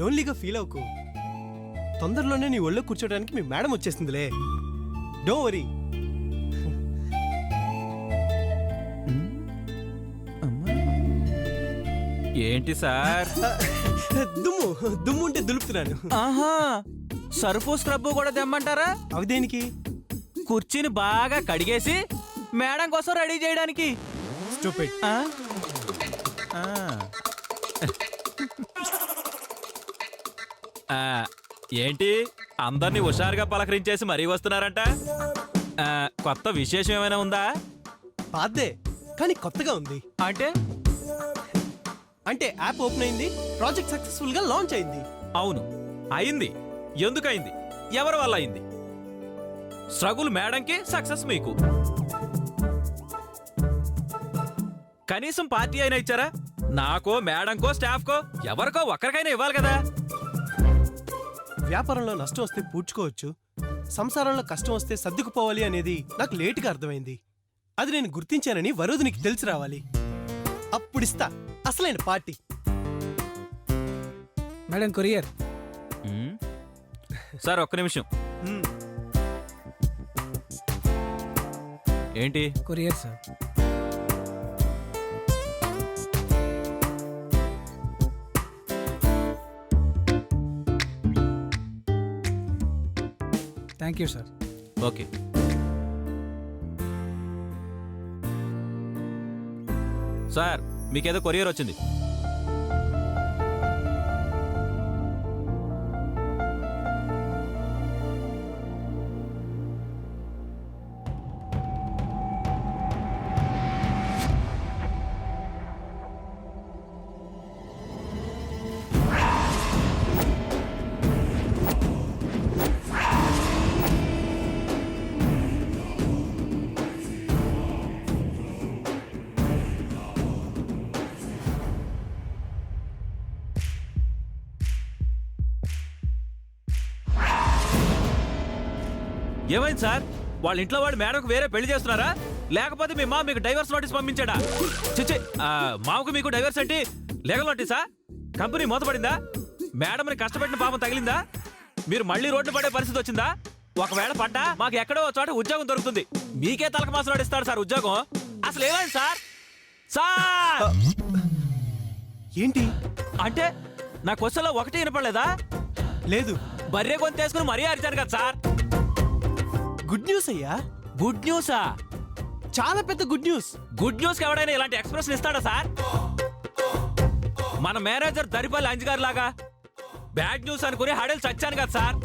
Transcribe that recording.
లోన్లీగా ఫీల్ అవ్వకు. తొందరలోనే నీ ఒళ్ళో కూర్చోడానికి మీ మేడం వచ్చేసిందిలే. డో వరీ. ఏంటి సార్? దుమ్ము ఉంటే దులుపుతున్నాను. ఆహా, సర్ఫు స్క్రబ్ కూడా తెమ్మంటారా? అవి దేనికి? కుర్చీని బాగా కడిగేసి మేడం కోసం రెడీ చేయడానికి. Stupid. ఏంటి అందరినీ హుషారుగా పలకరించేసి మరీ వస్తున్నారంట? కొత్త విశేషం ఏమైనా ఉందా? పాదే కానీ కొత్తగా ఉంది. అంటే యాప్ ఓపెన్ అయింది, ప్రాజెక్ట్ సక్సెస్ఫుల్ గా లాంచ్ అయింది. అవును అయింది. ఎందుకయింది? ఎవరి వల్ల అయింది? స్ట్రగుల్ మేడంకి, సక్సెస్ మీకు. కనీసం పార్టీ అయినా ఇచ్చారా? నాకో, మేడంకో, స్టాఫ్కో, ఎవరికో ఒక్కరికైనా ఇవ్వాలి కదా. వ్యాపారంలో నష్టం వస్తే పూడ్చుకోవచ్చు, సంసారంలో కష్టం వస్తే సర్దుకుపోవాలి అనేది నాకు లేటుగా అర్థమైంది. అది నేను గుర్తించానని వరోధినికి తెలిసి రావాలి. అప్పుడిస్తా అసలైన పార్టీ. Madam courier. సార్ ఒక్క నిమిషం. ఏంటి? Courier sir. Thank you sir. Okay. Sir మీకేదో కొరియర్ వచ్చింది. ఏమైంది సార్? వాళ్ళ ఇంట్లో వాళ్ళు మేడంకు వేరే పెళ్లి చేస్తున్నారా? లేకపోతే మీ మామ మీకు డైవర్స్ నోటీస్ పంపించాడా? చిచ్చి, మామకు మీకు డైవర్స్ అంటే లీగల్ నోటీసా? కంపెనీ మూతపడిందా? మేడంని కష్టపెట్టిన పాపం తగిలిందా? మీరు మళ్ళీ రోడ్డు పడే పరిస్థితి వచ్చిందా? ఒకవేళ పడ్డా మాకు ఎక్కడో చోట ఉద్యోగం దొరుకుతుంది. మీకే తలక మాసం నడిస్తాడు సార్ ఉద్యోగం. అసలు ఏమైంది సార్? సార్ ఏంటి అంటే నా క్వశ్చన్లో ఒకటి వినపడలేదా? లేదు, బర్రె గొంతేసుకుని మరీ అరిచాను కదా సార్. గుడ్ న్యూస్ అయ్యా. గుడ్ న్యూసా? చాలా పెద్ద గుడ్ న్యూస్. గుడ్ న్యూస్ కి ఎవడైనా ఇలాంటి ఎక్స్ప్రెషన్ ఇస్తాడా సార్? మన మేనేజర్ దరిపల్లి అంజగారు లాగా బ్యాడ్ న్యూస్ అనుకుని హడల్ చచ్చాను కదా సార్.